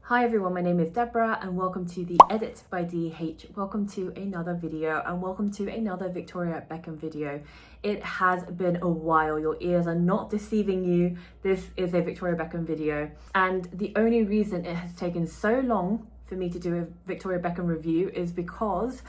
Hi everyone, my name is Deborah and welcome to the Edit by DH. Welcome to another video and welcome to another Victoria Beckham video. It has been a while, your ears are not deceiving you. This is a Victoria Beckham video, and the only reason it has taken so long for me to do a Victoria Beckham review is because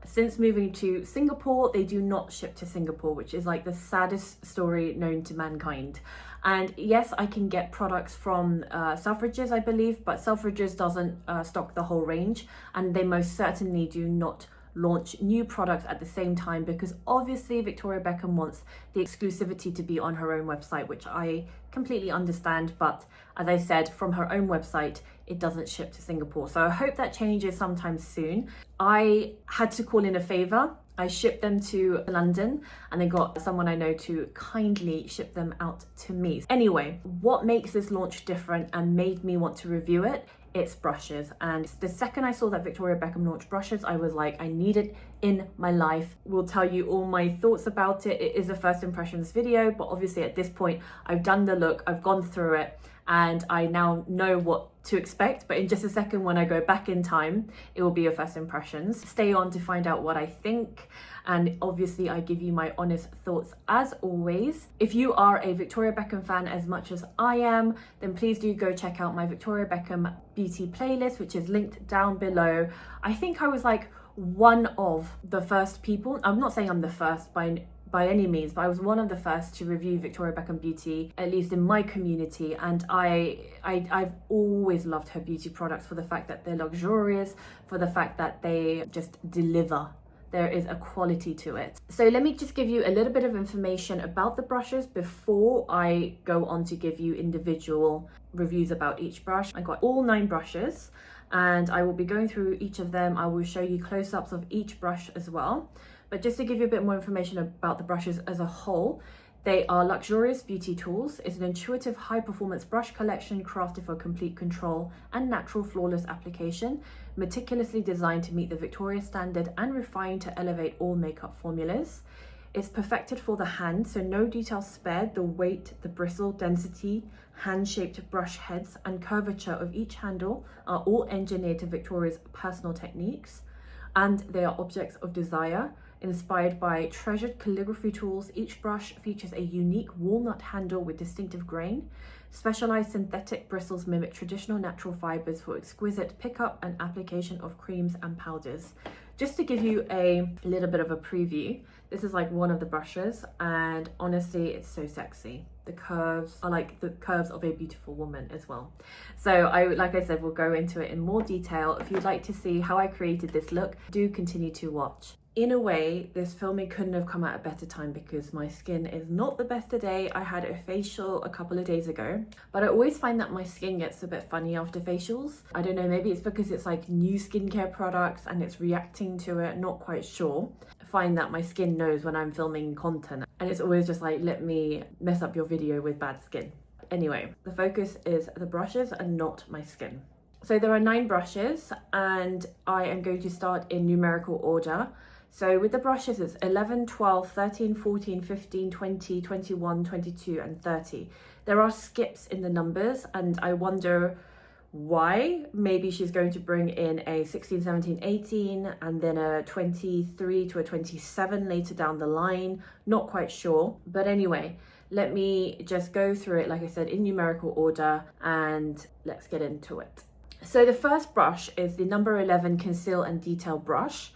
since moving to Singapore, they do not ship to Singapore, which is like the saddest story known to mankind. And yes, I can get products from Selfridges, I believe, but Selfridges doesn't stock the whole range, and they most certainly do not launch new products at the same time because obviously Victoria Beckham wants the exclusivity to be on her own website, which I completely understand, but as I said, from her own website it doesn't ship to Singapore, so I hope that changes sometime soon. I had to call in a favor. I shipped them to London and they got someone I know to kindly ship them out to me. Anyway, what makes this launch different and made me want to review it? It's brushes. And the second I saw that Victoria Beckham launched brushes, I was like, I need it in my life. Will tell you all my thoughts about it. It is a first impressions video, but obviously at this point I've done the look, I've gone through it, and I now know what to expect. But in just a second, when I go back in time, it will be your first impressions. Stay on to find out what I think, and obviously I give you my honest thoughts as always. If you are a Victoria Beckham fan as much as I am, then please do go check out my Victoria Beckham beauty playlist, which is linked down below. I think I was like one of the first people, I'm not saying I'm the first by any means, but I was one of the first to review Victoria Beckham beauty, at least in my community, and I've always loved her beauty products for the fact that they're luxurious, for the fact that they just deliver. There is a quality to it. So let me just give you a little bit of information about the brushes before I go on to give you individual reviews about each brush. I got all 9 brushes and I will be going through each of them. I will show you close-ups of each brush as well. But just to give you a bit more information about the brushes as a whole, they are luxurious beauty tools. It's an intuitive high-performance brush collection crafted for complete control and natural flawless application, meticulously designed to meet the Victoria standard and refined to elevate all makeup formulas. It's perfected for the hand, so no details spared. The weight, the bristle density, hand-shaped brush heads and curvature of each handle are all engineered to Victoria's personal techniques, and they are objects of desire. Inspired by treasured calligraphy tools, each brush features a unique walnut handle with distinctive grain. Specialized synthetic bristles mimic traditional natural fibers for exquisite pickup and application of creams and powders. Just to give you a little bit of a preview, this is like one of the brushes, and honestly, it's so sexy. The curves are like the curves of a beautiful woman as well. So like I said, we'll go into it in more detail. If you'd like to see how I created this look, do continue to watch. In a way, this filming couldn't have come at a better time because my skin is not the best today. I had a facial a couple of days ago, but I always find that my skin gets a bit funny after facials. I don't know, maybe it's because it's like new skincare products and it's reacting to it, not quite sure. I find that my skin knows when I'm filming content and it's always just like, let me mess up your video with bad skin. Anyway, the focus is the brushes and not my skin. So there are 9 brushes and I am going to start in numerical order. So with the brushes, it's 11, 12, 13, 14, 15, 20, 21, 22, and 30. There are skips in the numbers, and I wonder why. Maybe she's going to bring in a 16, 17, 18, and then a 23 to a 27 later down the line. Not quite sure. But anyway, let me just go through it, like I said, in numerical order, and let's get into it. So the first brush is the number 11 Conceal and Detail brush,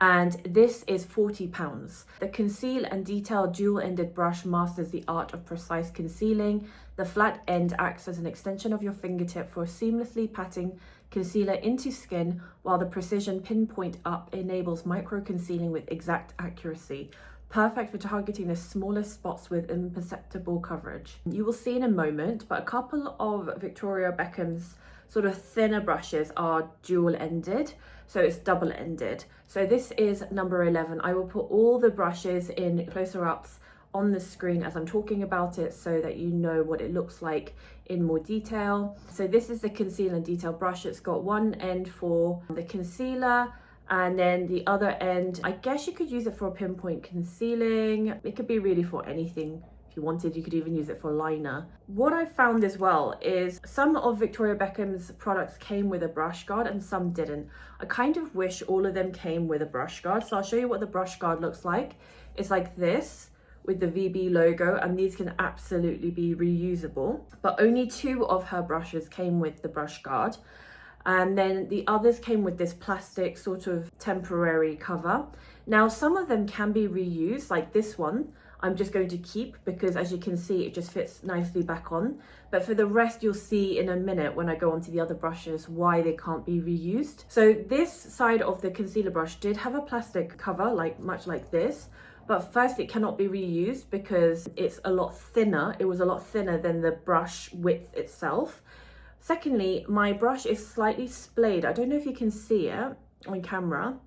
and this is £40. The Conceal and Detail dual-ended brush masters the art of precise concealing. The flat end acts as an extension of your fingertip for seamlessly patting concealer into skin, while the precision pinpoint up enables micro-concealing with exact accuracy. Perfect for targeting the smallest spots with imperceptible coverage. You will see in a moment, but a couple of Victoria Beckham's sort of thinner brushes are dual-ended, so it's double-ended. So this is number 11. I will put all the brushes in closer ups on the screen as I'm talking about it so that you know what it looks like in more detail. So this is the Conceal and Detail brush. It's got one end for the concealer and then the other end, I guess you could use it for pinpoint concealing. It could be really for anything If you wanted, you could even use it for liner. What I found as well is some of Victoria Beckham's products came with a brush guard and some didn't. I kind of wish all of them came with a brush guard. So I'll show you what the brush guard looks like. It's like this with the VB logo, and these can absolutely be reusable. But only 2 of her brushes came with the brush guard. And then the others came with this plastic sort of temporary cover. Now, some of them can be reused, like this one. I'm just going to keep because, as you can see, it just fits nicely back on. But for the rest, you'll see in a minute when I go on to the other brushes why they can't be reused. So this side of the concealer brush did have a plastic cover, much like this. But first, it cannot be reused because it's a lot thinner. It was a lot thinner than the brush width itself. Secondly, my brush is slightly splayed. I don't know if you can see it on camera,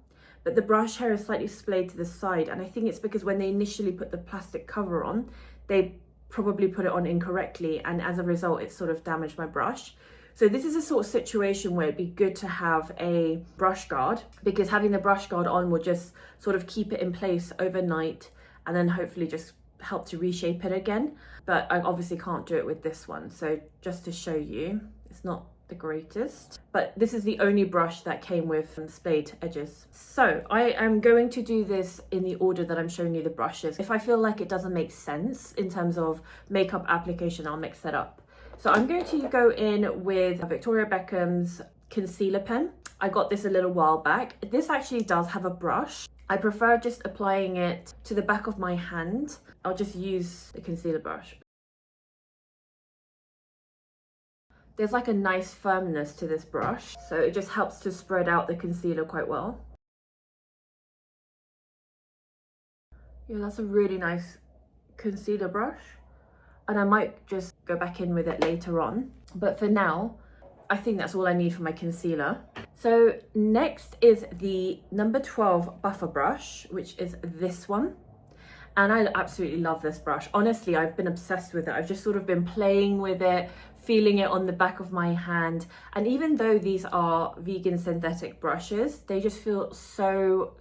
but the brush hair is slightly splayed to the side. And I think it's because when they initially put the plastic cover on, they probably put it on incorrectly. And as a result, it sort of damaged my brush. So this is a sort of situation where it'd be good to have a brush guard, because having the brush guard on will just sort of keep it in place overnight and then hopefully just help to reshape it again. But I obviously can't do it with this one. So just to show you, it's not the greatest, but this is the only brush that came with splayed edges. So I am going to do this in the order that I'm showing you the brushes. If I feel like it doesn't make sense in terms of makeup application, I'll mix that up. So I'm going to go in with Victoria Beckham's concealer pen. I got this a little while back. This actually does have a brush. I prefer just applying it to the back of my hand. I'll just use the concealer brush. There's like a nice firmness to this brush, so it just helps to spread out the concealer quite well. Yeah, that's a really nice concealer brush. And I might just go back in with it later on. But for now, I think that's all I need for my concealer. So next is the number 12 buffer brush, which is this one. And I absolutely love this brush. Honestly, I've been obsessed with it. I've just sort of been playing with it, feeling it on the back of my hand. And even though these are vegan synthetic brushes, they just feel so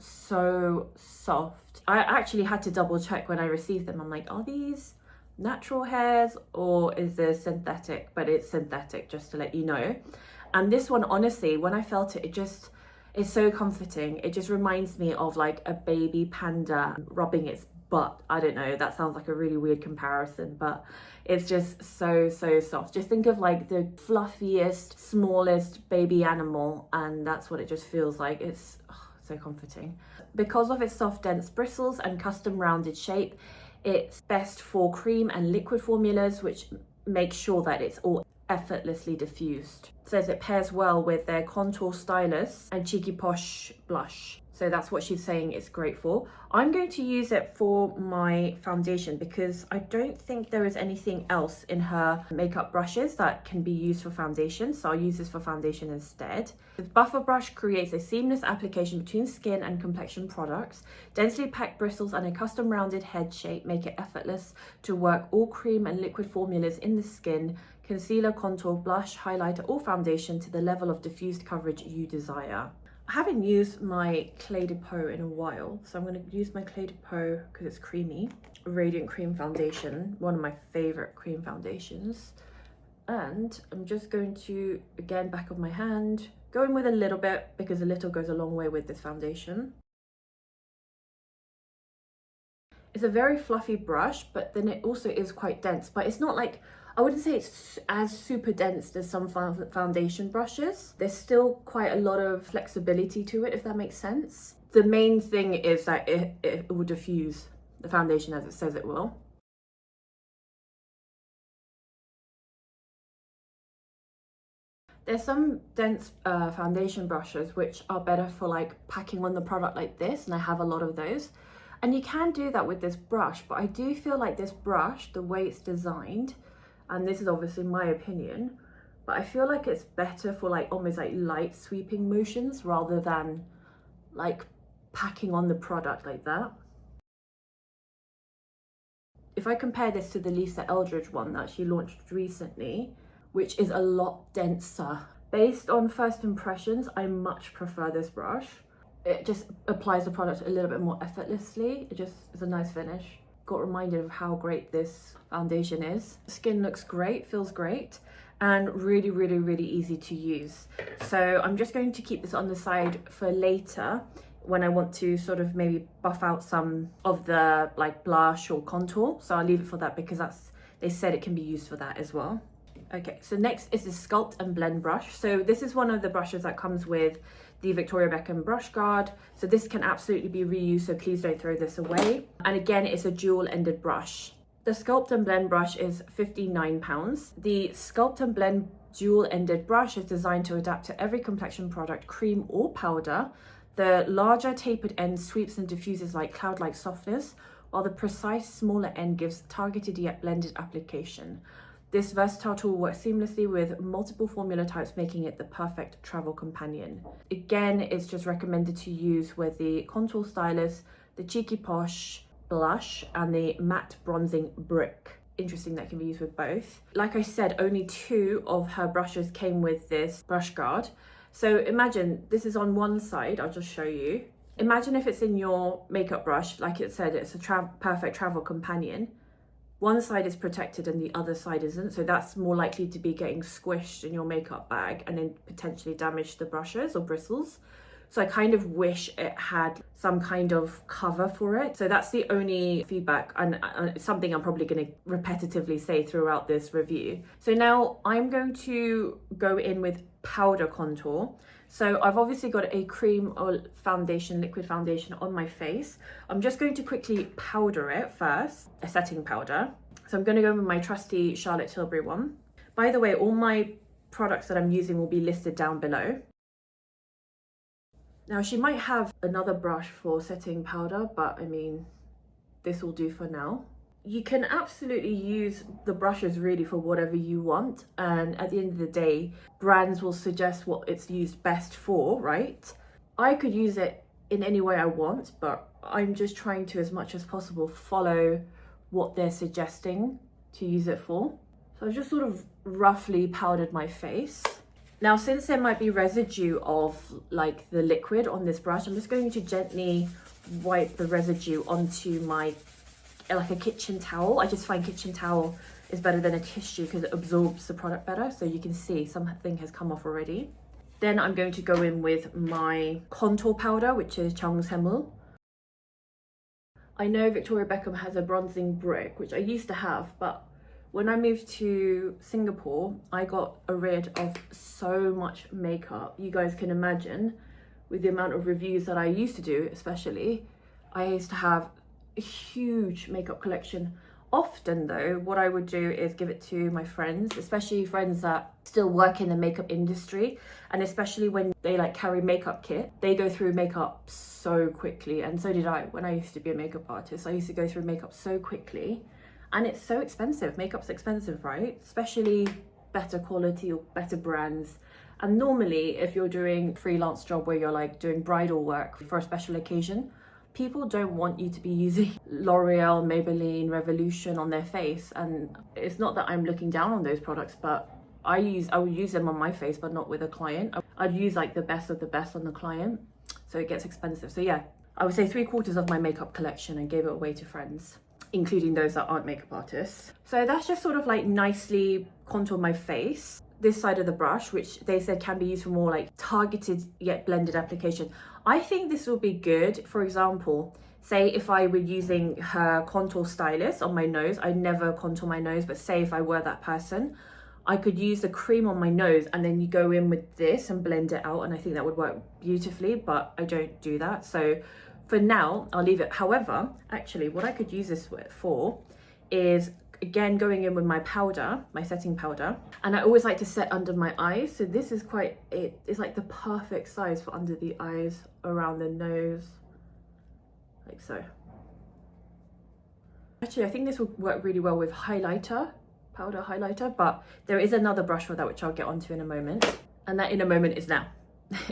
soft. I actually had to double check when I received them. I'm like, are these natural hairs or is this synthetic? But it's synthetic, just to let you know. And this one, honestly, when I felt it, it's so comforting. It just reminds me of like a baby panda rubbing its butt. I don't know, that sounds like a really weird comparison, but it's just so soft. Just think of like the fluffiest, smallest baby animal, and that's what it just feels like. It's so comforting. Because of its soft, dense bristles and custom rounded shape, it's best for cream and liquid formulas, which make sure that it's all effortlessly diffused. It says it pairs well with their contour stylus and cheeky posh blush. So that's what she's saying it's great for. I'm going to use it for my foundation because I don't think there is anything else in her makeup brushes that can be used for foundation. So I'll use this for foundation instead. The buffer brush creates a seamless application between skin and complexion products. Densely packed bristles and a custom rounded head shape make it effortless to work all cream and liquid formulas in the skin, concealer, contour, blush, highlighter, or foundation to the level of diffused coverage you desire. I haven't used my 𝕗𝕠𝕚 in a while, so I'm going to use my 𝕗𝕠𝕚 because it's creamy. Radiant Cream Foundation, one of my favorite cream foundations. And I'm just going to, again, back of my hand, go in with a little bit because a little goes a long way with this foundation. It's a very fluffy brush, but then it also is quite dense, but it's not like, I wouldn't say it's as super dense as some foundation brushes. There's still quite a lot of flexibility to it, if that makes sense. The main thing is that it will diffuse the foundation as it says it will. There's some dense foundation brushes which are better for like packing on the product like this, and I have a lot of those. And you can do that with this brush, but I do feel like this brush, the way it's designed, and this is obviously my opinion, but I feel like it's better for like almost like light sweeping motions rather than like packing on the product like that. If I compare this to the Lisa Eldridge one that she launched recently, which is a lot denser, based on first impressions, I much prefer this brush. It just applies the product a little bit more effortlessly. It just is a nice finish. got reminded of how great this foundation is. Skin looks great, feels great, and really easy to use. So I'm just going to keep this on the side for later when I want to sort of maybe buff out some of the like blush or contour. So I'll leave it for that because they said it can be used for that as well. Okay, so next is the Sculpt and Blend brush. So this is one of the brushes that comes with the Victoria Beckham brush guard. So this can absolutely be reused, so please don't throw this away. And again, it's a dual-ended brush. The Sculpt and Blend brush is £59. The Sculpt and Blend dual-ended brush is designed to adapt to every complexion product, cream or powder. The larger tapered end sweeps and diffuses like cloud-like softness, while the precise smaller end gives targeted yet blended application. This versatile tool works seamlessly with multiple formula types, making it the perfect travel companion. Again, it's just recommended to use with the contour stylus, the Cheeky Posh blush, and the matte bronzing brick. Interesting that can be used with both. Like I said, only 2 of her brushes came with this brush guard. So imagine this is on one side, I'll just show you. Imagine if it's in your makeup brush, like it said, it's a perfect travel companion. One side is protected and the other side isn't, so that's more likely to be getting squished in your makeup bag and then potentially damage the brushes or bristles. So I kind of wish it had some kind of cover for it. So that's the only feedback, and it's something I'm probably going to repetitively say throughout this review. So now I'm going to go in with powder contour. So I've obviously got a cream or foundation, liquid foundation on my face. I'm just going to quickly powder it first, a setting powder. So I'm going to go with my trusty Charlotte Tilbury one. By the way, all my products that I'm using will be listed down below. Now she might have another brush for setting powder, but I mean, this will do for now. You can absolutely use the brushes really for whatever you want, and at the end of the day, brands will suggest what it's used best for, right? I could use it in any way I want, but I'm just trying to, as much as possible, follow what they're suggesting to use it for. So I've just sort of roughly powdered my face. Now, since there might be residue of like the liquid on this brush, I'm just going to gently wipe the residue onto my like a kitchen towel. I just find kitchen towel is better than a tissue because it absorbs the product better. So you can see something has come off already. Then I'm going to go in with my contour powder, which is 𝕗𝕠𝕟. I know Victoria Beckham has a bronzing brick, which I used to have, but when I moved to Singapore, I got rid of so much makeup. You guys can imagine with the amount of reviews that I used to do, especially, I used to have a huge makeup collection. Often though, what I would do is give it to my friends, especially friends that still work in the makeup industry, and especially when they like carry makeup kit, they go through makeup so quickly, and so did I when I used to be a makeup artist. I used to go through makeup so quickly, and it's so expensive. Makeup's expensive, right? Especially better quality or better brands. And normally if you're doing a freelance job where you're like doing bridal work for a special occasion, people don't want you to be using L'Oreal, Maybelline, Revolution on their face. And it's not that I'm looking down on those products, but I would use them on my face, but not with a client. I'd use like the best of the best on the client. So it gets expensive. So yeah, I would say 3/4 of my makeup collection and gave it away to friends, including those that aren't makeup artists. So that's just sort of like nicely contour my face. This side of the brush, which they said can be used for more like targeted yet blended application. I think this will be good. For example, say if I were using her contour stylus on my nose, I never contour my nose, but say if I were that person, I could use the cream on my nose and then you go in with this and blend it out, and I think that would work beautifully, but I don't do that. So for now, I'll leave it. However, actually what I could use this for is, again, going in with my powder, my setting powder, and I always like to set under my eyes. So this is it's like the perfect size for under the eyes, around the nose, like so. Actually, I think this will work really well with highlighter, powder highlighter, but there is another brush for that, which I'll get onto in a moment. And that in a moment is now.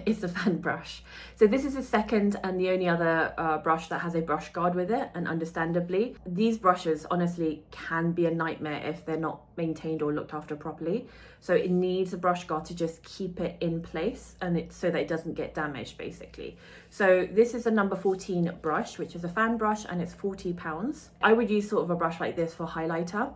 it's a fan brush. So this is the second and the only other brush that has a brush guard with it, and understandably these brushes honestly can be a nightmare if they're not maintained or looked after properly. So it needs a brush guard to just keep it in place, and it's so that it doesn't get damaged basically. So this is a number 14 brush, which is a fan brush, and it's £40. I would use sort of a brush like this for highlighter,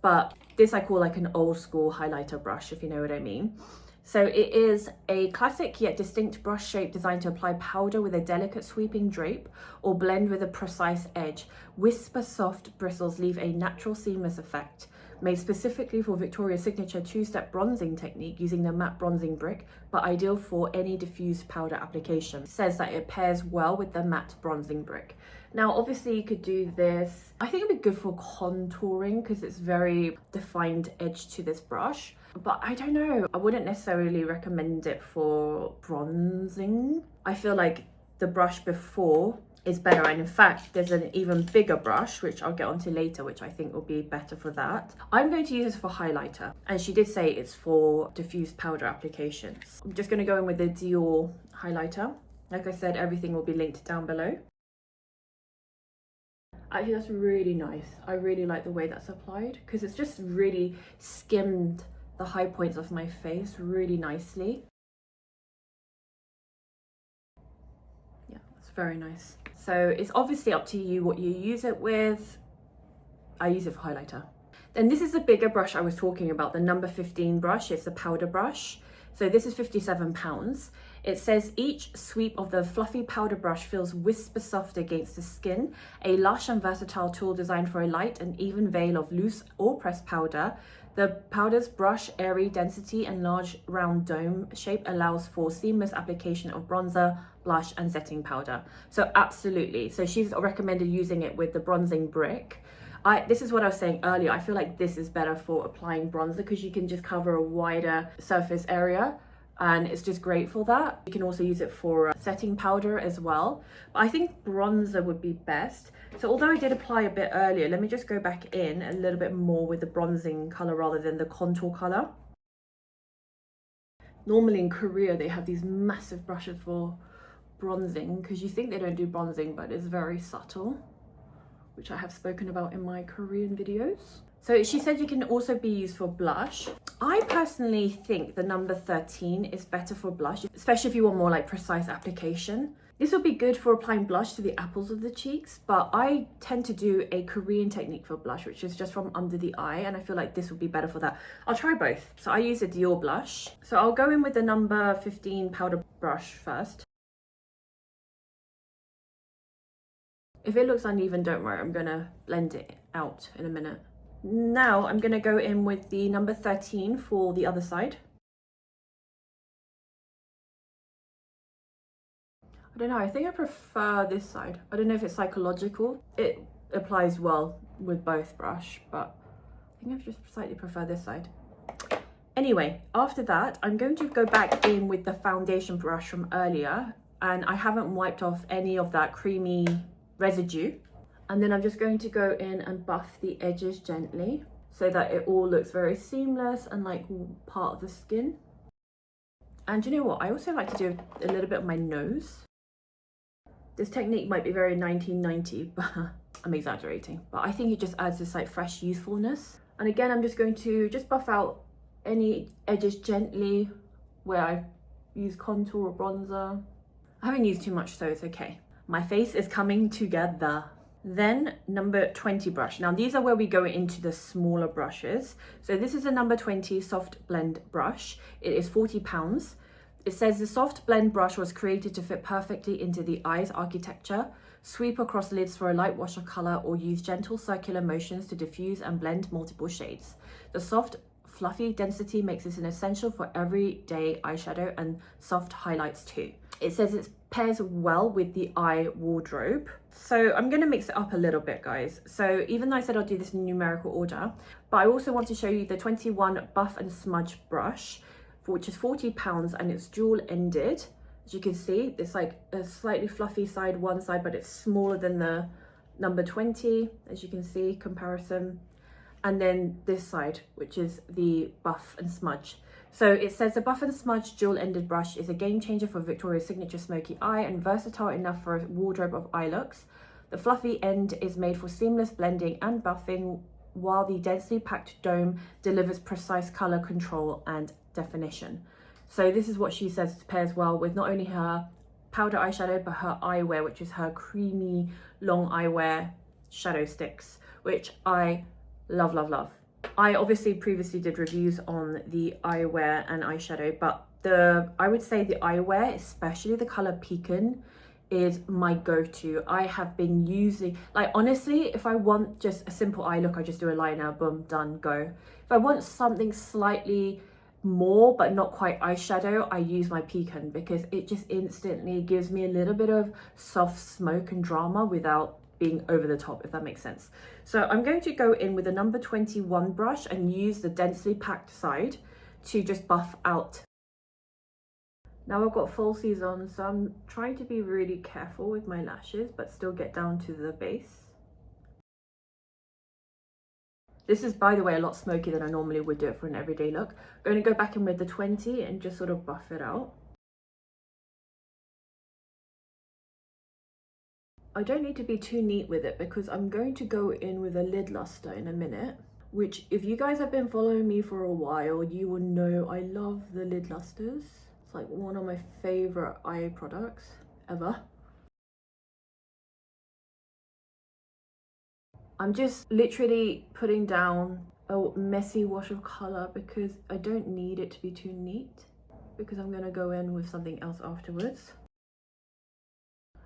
but this I call like an old school highlighter brush, if you know what I mean. So it is a classic yet distinct brush shape designed to apply powder with a delicate sweeping drape or blend with a precise edge. Whisper soft bristles leave a natural seamless effect. Made specifically for Victoria's signature two-step bronzing technique using the matte bronzing brick, but ideal for any diffused powder application. It says that it pairs well with the matte bronzing brick. Now, obviously you could do this. I think it'd be good for contouring because it's very defined edge to this brush. But I don't know, I wouldn't necessarily recommend it for bronzing. I feel like the brush before is better, and in fact there's an even bigger brush which I'll get onto later, which I think will be better for that. I'm going to use this for highlighter, and she did say it's for diffused powder applications. I'm just going to go in with the Dior highlighter. Like I said, everything will be linked down below. Actually, that's really nice. I really like the way that's applied because it's just really skimmed the high points of my face really nicely. Yeah, it's very nice. So it's obviously up to you what you use it with. I use it for highlighter. Then this is the bigger brush I was talking about, the number 15 brush. It's a powder brush. So this is £57. It says each sweep of the fluffy powder brush feels whisper soft against the skin. A lush and versatile tool designed for a light and even veil of loose or pressed powder. The powder's brush airy density and large round dome shape allows for seamless application of bronzer, blush and setting powder. So absolutely. So she's recommended using it with the bronzing brick. This is what I was saying earlier. I feel like this is better for applying bronzer because you can just cover a wider surface area, and it's just great for that. You can also use it for setting powder as well. But I think bronzer would be best. So although I did apply a bit earlier, let me just go back in a little bit more with the bronzing color rather than the contour color. Normally in Korea, they have these massive brushes for bronzing because you think they don't do bronzing, but it's very subtle, which I have spoken about in my Korean videos. So she said you can also be used for blush. I personally think the number 13 is better for blush, especially if you want more like precise application. This will be good for applying blush to the apples of the cheeks, but I tend to do a Korean technique for blush, which is just from under the eye, and I feel like this will be better for that. I'll try both. So I use a Dior blush. So I'll go in with the number 15 powder brush first. If it looks uneven, don't worry, I'm gonna blend it out in a minute. Now I'm gonna go in with the number 13 for the other side. I don't know, I think I prefer this side. I don't know if it's psychological. It applies well with both brush, but I think I just slightly prefer this side. Anyway, after that, I'm going to go back in with the foundation brush from earlier, and I haven't wiped off any of that creamy residue. And then I'm just going to go in and buff the edges gently so that it all looks very seamless and like part of the skin. And you know what? I also like to do a little bit of my nose. This technique might be very 1990, but I'm exaggerating. But I think it just adds this like fresh youthfulness. And again, I'm just going to just buff out any edges gently where I use contour or bronzer. I haven't used too much, so it's okay. My face is coming together. Then number 20 brush. Now these are where we go into the smaller brushes. So this is a number 20 soft blend brush. It is £40. It says the soft blend brush was created to fit perfectly into the eye's architecture. Sweep across lids for a light wash of color or use gentle circular motions to diffuse and blend multiple shades. The soft fluffy density makes this an essential for everyday eyeshadow and soft highlights too. It says it pairs well with the eye wardrobe. So I'm going to mix it up a little bit, guys. So even though I said I'll do this in numerical order, but I also want to show you the 21 buff and smudge brush, which is £40, and it's dual ended. As you can see, it's like a slightly fluffy side one side, but it's smaller than the number 20, as you can see, comparison. And then this side, which is the buff and smudge. So it says the Buff and Smudge dual-ended brush is a game changer for Victoria's signature smoky eye and versatile enough for a wardrobe of eye looks. The fluffy end is made for seamless blending and buffing, while the densely packed dome delivers precise color control and definition. So this is what she says pairs well with not only her powder eyeshadow, but her eyewear, which is her creamy long eyewear shadow sticks, which I love, love, love. I obviously previously did reviews on the eyewear and eyeshadow, but I would say the eyewear, especially the color Pecan, is my go-to. I have been using, like, honestly, if I want just a simple eye look, I just do a liner, boom, done, go. If I want something slightly more but not quite eyeshadow, I use my Pecan because it just instantly gives me a little bit of soft smoke and drama without being over the top, if that makes sense. So I'm going to go in with a number 21 brush and use the densely packed side to just buff out. Now I've got falsies on, so I'm trying to be really careful with my lashes but still get down to the base. This is, by the way, a lot smokier than I normally would do it for an everyday look. I'm going to go back in with the 20 and just sort of buff it out. I don't need to be too neat with it because I'm going to go in with a lid luster in a minute, which if you guys have been following me for a while, you will know I love the lid lusters. It's like one of my favorite eye products ever. I'm just literally putting down a messy wash of color because I don't need it to be too neat, because I'm gonna go in with something else afterwards.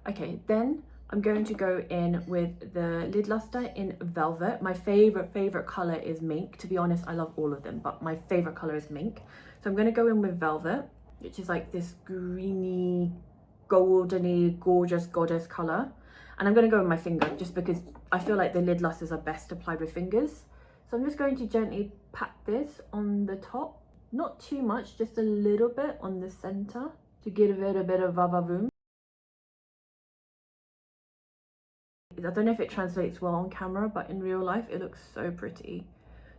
Okay, then I'm going to go in with the lid luster in Velvet. My favorite color is Mink. To be honest, I love all of them, but my favorite color is Mink. So I'm going to go in with Velvet, which is like this greeny, goldeny, gorgeous goddess color. And I'm going to go with my finger just because I feel like the lid lusters are best applied with fingers. So I'm just going to gently pat this on the top. Not too much, just a little bit on the center to give it a bit of va-va-voom. I don't know if it translates well on camera, but in real life it looks so pretty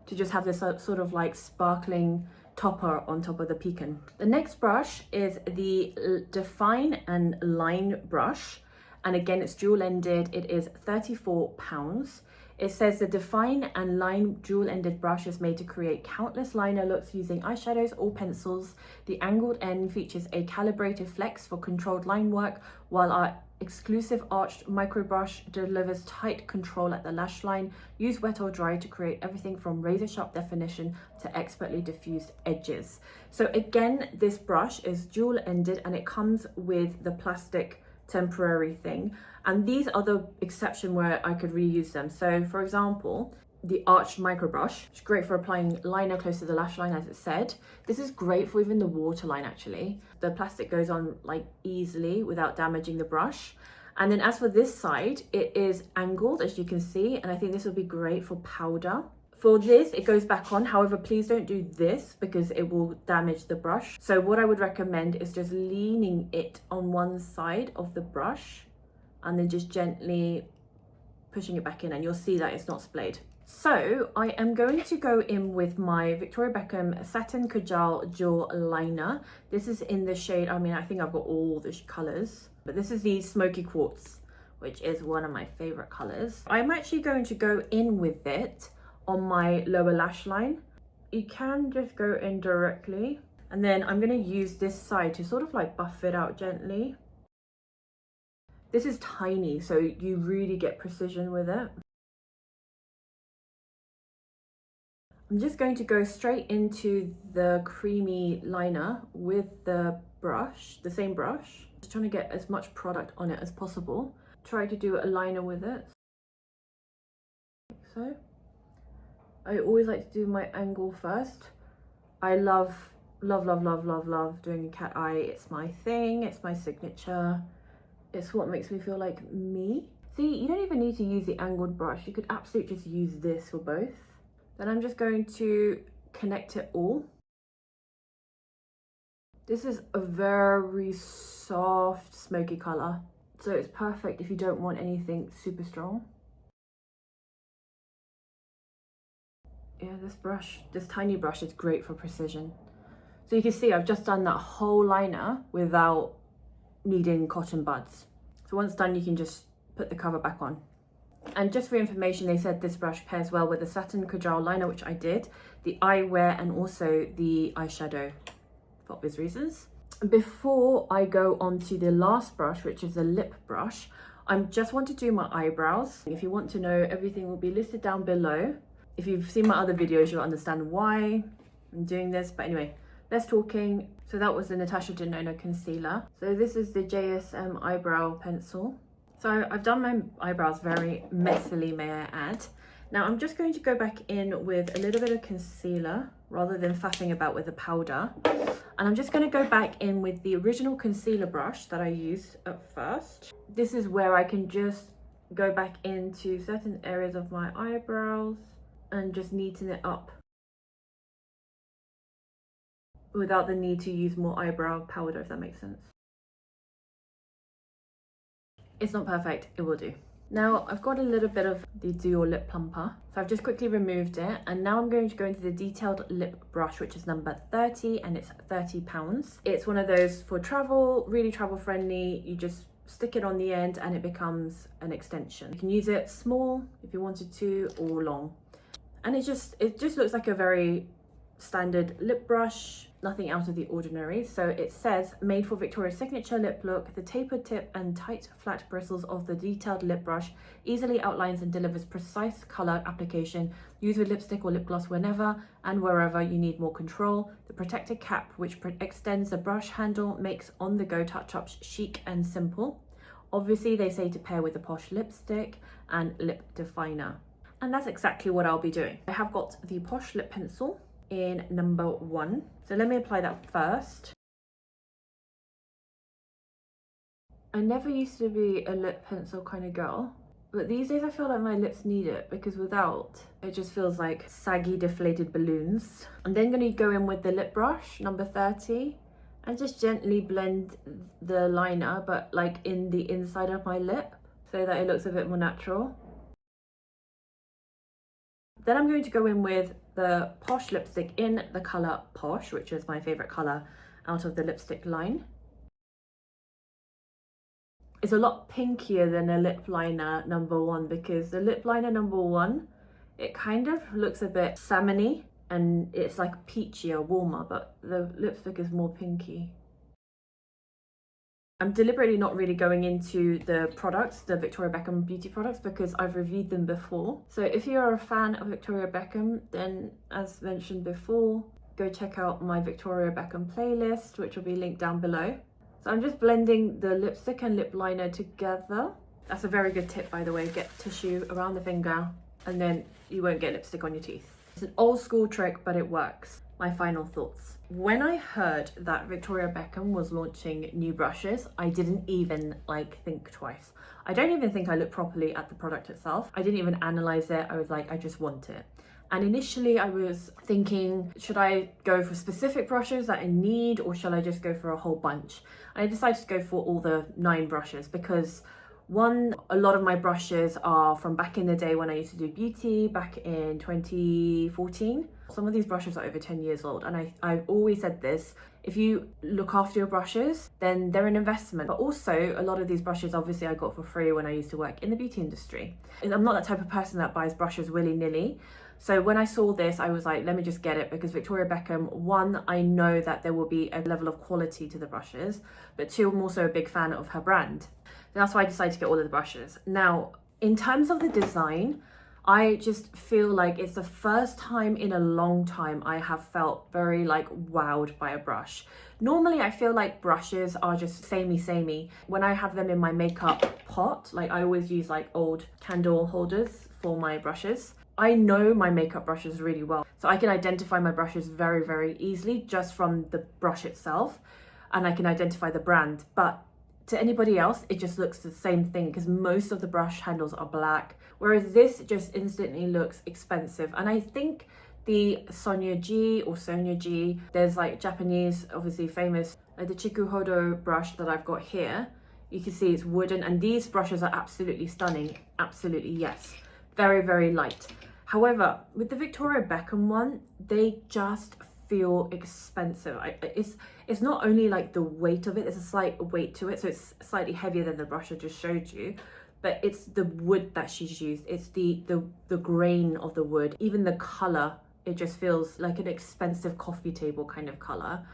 to just have this sort of like sparkling topper on top of the Pecan. The next brush is the Define and Line brush, and again it's dual-ended. It is £34. It says the Define and Line dual-ended brush is made to create countless liner looks using eyeshadows or pencils. The angled end features a calibrated flex for controlled line work, while our exclusive arched micro brush delivers tight control at the lash line. Use wet or dry to create everything from razor sharp definition to expertly diffused edges. So again, this brush is dual-ended and it comes with the plastic temporary thing, and these are the exception where I could reuse them. So for example, the arched micro brush, which is great for applying liner close to the lash line, as it said. This is great for even the waterline actually. The plastic goes on like easily without damaging the brush. And then as for this side, it is angled, as you can see, and I think this will be great for powder. For this, it goes back on. However, please don't do this because it will damage the brush. So what I would recommend is just leaning it on one side of the brush and then just gently pushing it back in, and you'll see that it's not splayed. So I am going to go in with my Victoria Beckham Satin Kajal Jewel Liner. This is in the shade, I mean, I think I've got all the colors, but this is the Smoky Quartz, which is one of my favorite colors. I'm actually going to go in with it on my lower lash line. You can just go in directly, and then I'm going to use this side to sort of like buff it out gently. This is tiny, so you really get precision with it. I'm just going to go straight into the creamy liner with the brush, the same brush. Just trying to get as much product on it as possible. Try to do a liner with it, like so. I always like to do my angle first. I love doing a cat eye. It's my thing, it's my signature. It's what makes me feel like me. See, you don't even need to use the angled brush. You could absolutely just use this for both. Then I'm just going to connect it all. This is a very soft smoky color, so it's perfect if you don't want anything super strong. Yeah, this tiny brush is great for precision. So you can see I've just done that whole liner without needing cotton buds. So once done, you can just put the cover back on. And just for information, they said this brush pairs well with the satin 𝕗𝕠𝕣𝕗 liner, which I did, the eyewear, and also the eyeshadow for obvious reasons. Before I go on to the last brush, which is the lip brush, I just want to do my eyebrows. If you want to know, everything will be listed down below. If you've seen my other videos, you'll understand why I'm doing this. But anyway, less talking. So that was the Natasha Denona concealer. So this is the JSM eyebrow pencil. So I've done my eyebrows very messily, may I add. Now I'm just going to go back in with a little bit of concealer rather than faffing about with the powder. And I'm just going to go back in with the original concealer brush that I used at first. This is where I can just go back into certain areas of my eyebrows and just neaten it up without the need to use more eyebrow powder, if that makes sense. It's not perfect, it will do. Now I've got a little bit of the Do Your Lip Plumper. So I've just quickly removed it, and now I'm going to go into the detailed lip brush, which is number 30, and it's £30. It's one of those for travel, really travel friendly. You just stick it on the end and it becomes an extension. You can use it small if you wanted to, or long. And it just looks like a very standard lip brush, nothing out of the ordinary. So it says, made for Victoria's signature lip look, the tapered tip and tight flat bristles of the detailed lip brush easily outlines and delivers precise color application. Use with lipstick or lip gloss whenever and wherever you need more control. The protected cap, which extends the brush handle, makes on-the-go touch-ups chic and simple. Obviously, they say to pair with a posh lipstick and lip definer. And that's exactly what I'll be doing. I have got the Posh Lip Pencil in number 1. So let me apply that first. I never used to be a lip pencil kind of girl, but these days I feel like my lips need it, because without, it just feels like saggy, deflated balloons. I'm then going to go in with the lip brush, number 30, and just gently blend the liner, but like in the inside of my lip, so that it looks a bit more natural. Then I'm going to go in with the Posh lipstick in the colour Posh, which is my favourite colour out of the lipstick line. It's a lot pinkier than a lip liner number 1, because the lip liner number 1, it kind of looks a bit salmony and it's like peachier, warmer, but the lipstick is more pinky. I'm deliberately not really going into the products, the Victoria Beckham beauty products, because I've reviewed them before. So if you're a fan of Victoria Beckham, then as mentioned before, go check out my Victoria Beckham playlist, which will be linked down below. So I'm just blending the lipstick and lip liner together. That's a very good tip, by the way. Get tissue around the finger and then you won't get lipstick on your teeth. It's an old school trick, but it works. My final thoughts. When I heard that Victoria Beckham was launching new brushes, I didn't even think twice. I don't even think I looked properly at the product itself. I didn't even analyze it. I was like, I just want it. And initially I was thinking, should I go for specific brushes that I need, or shall I just go for a whole bunch? And I decided to go for all the 9 brushes because one, a lot of my brushes are from back in the day when I used to do beauty back in 2014. Some of these brushes are over 10 years old, and I've always said this, if you look after your brushes, then they're an investment. But also, a lot of these brushes, obviously, I got for free when I used to work in the beauty industry. I'm not that type of person that buys brushes willy-nilly. So when I saw this, I was like, let me just get it, because Victoria Beckham, 1, I know that there will be a level of quality to the brushes, but 2, I'm also a big fan of her brand. That's why I decided to get all of the brushes. Now, in terms of the design, I just feel like it's the first time in a long time I have felt very wowed by a brush. Normally I feel like brushes are just samey. When I have them in my makeup pot, I always use old candle holders for my brushes. I know my makeup brushes really well, so I can identify my brushes very easily just from the brush itself, and I can identify the brand. But to anybody else, it just looks the same thing because most of the brush handles are black, whereas this just instantly looks expensive. And I think the 𝕨𝕬𝕬𝕤, there's Japanese, obviously famous, the Chikuhodo brush that I've got here. You can see it's wooden, and these brushes are absolutely stunning. Absolutely, yes. Very light. However, with the Victoria Beckham one, they just feel expensive. It's not only like the weight of it, there's a slight weight to it, so it's slightly heavier than the brush I just showed you, but it's the wood that she's used. It's the grain of the wood, even the color. It just feels like an expensive coffee table kind of color.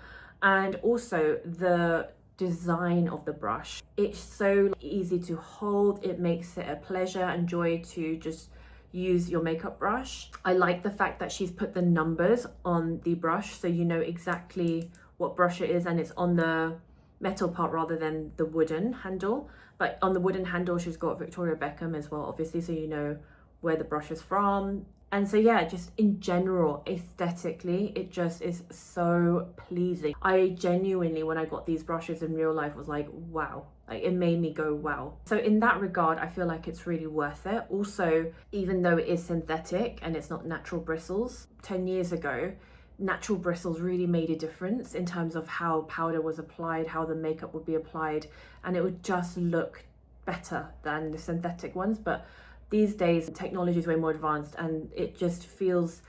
And also the design of the brush. It's so easy to hold. It makes it a pleasure and joy to just use your makeup brush. I like the fact that she's put the numbers on the brush so you know exactly what brush it is, and it's on the metal part rather than the wooden handle. But on the wooden handle she's got Victoria Beckham as well, obviously, so you know where the brush is from. And so yeah, just in general, aesthetically, it just is so pleasing. I genuinely, when I got these brushes in real life, was like, wow. Like, it made me go, wow. So in that regard, I feel like it's really worth it. Also, even though it is synthetic and it's not natural bristles, 10 years ago, natural bristles really made a difference in terms of how powder was applied, how the makeup would be applied, and it would just look better than the synthetic ones. But these days, technology is way more advanced and it just feels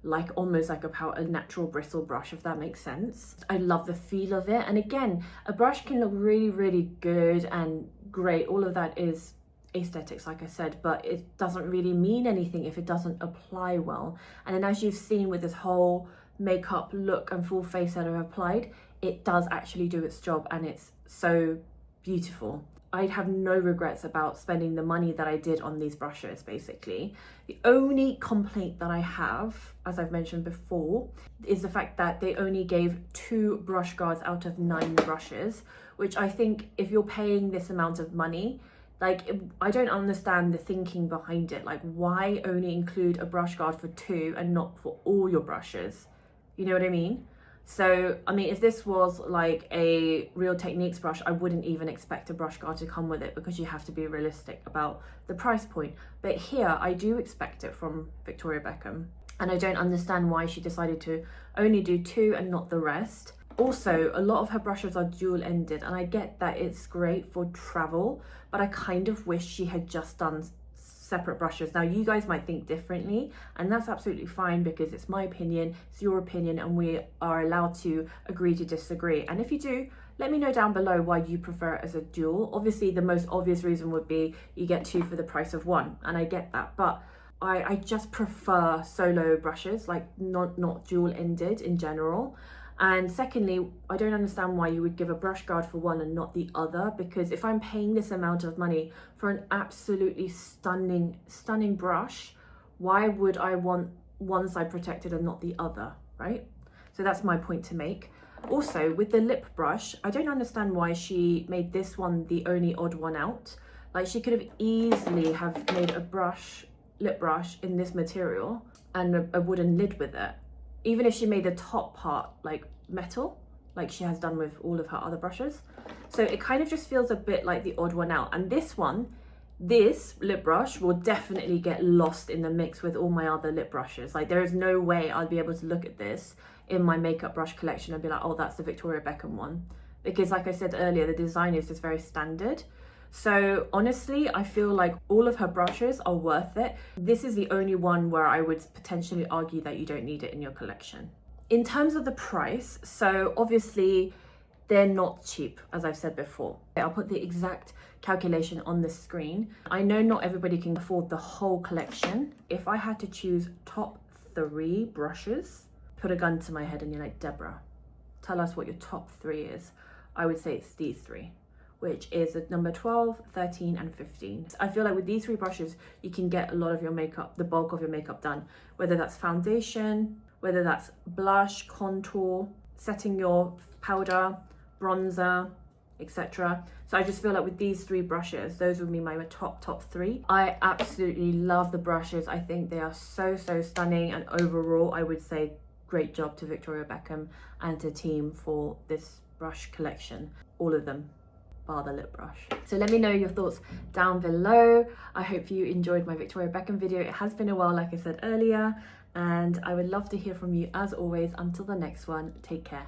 like almost like a natural bristle brush, if that makes sense. I love the feel of it. And again, a brush can look really, really good and great. All of that is aesthetics, like I said, but it doesn't really mean anything if it doesn't apply well. And then as you've seen with this whole makeup look and full face that I've applied, it does actually do its job and it's so beautiful. I'd have no regrets about spending the money that I did on these brushes, basically. The only complaint that I have, as I've mentioned before, is the fact that they only gave 2 brush guards out of 9 brushes, which I think if you're paying this amount of money, like, I don't understand the thinking behind it. Like, why only include a brush guard for 2 and not for all your brushes? You know what I mean? So, I mean, if this was like a Real Techniques brush, I wouldn't even expect a brush guard to come with it because you have to be realistic about the price point. But here, I do expect it from Victoria Beckham. And I don't understand why she decided to only do 2 and not the rest. Also, a lot of her brushes are dual-ended, and I get that it's great for travel, but I kind of wish she had just done separate brushes. Now, you guys might think differently, and that's absolutely fine because it's my opinion, it's your opinion, and we are allowed to agree to disagree. And if you do, let me know down below why you prefer it as a dual. Obviously, the most obvious reason would be you get 2 for the price of 1, and I get that, but I just prefer solo brushes, like not dual-ended in general. And secondly, I don't understand why you would give a brush guard for one and not the other, because if I'm paying this amount of money for an absolutely stunning brush, why would I want one side protected and not the other, right? So that's my point to make. Also, with the lip brush, I don't understand why she made this one the only odd one out. Like, she could have easily have made a lip brush in this material and a wooden lid with it. Even if she made the top part like metal, like she has done with all of her other brushes. So it kind of just feels a bit like the odd one out. And this lip brush will definitely get lost in the mix with all my other lip brushes. Like, there is no way I'll be able to look at this in my makeup brush collection and be like, oh, that's the Victoria Beckham one. Because like I said earlier, the design is just very standard. So honestly, I feel like all of her brushes are worth it. This is the only one where I would potentially argue that you don't need it in your collection. In terms of the price, so obviously they're not cheap, as I've said before. I'll put the exact calculation on the screen. I know not everybody can afford the whole collection. If I had to choose top 3 brushes, put a gun to my head and you're like, Deborah, tell us what your top 3 is. I would say it's these 3. Which is at number 12, 13, and 15. I feel like with these 3 brushes, you can get a lot of your makeup, the bulk of your makeup done, whether that's foundation, whether that's blush, contour, setting your powder, bronzer, etc. So I just feel like with these 3 brushes, those would be my top 3. I absolutely love the brushes. I think they are so stunning, and overall, I would say great job to Victoria Beckham and to team for this brush collection, all of them, bar the lip brush. So let me know your thoughts down below. I hope you enjoyed my Victoria Beckham video. It has been a while, like I said earlier, and I would love to hear from you as always. Until the next one, take care.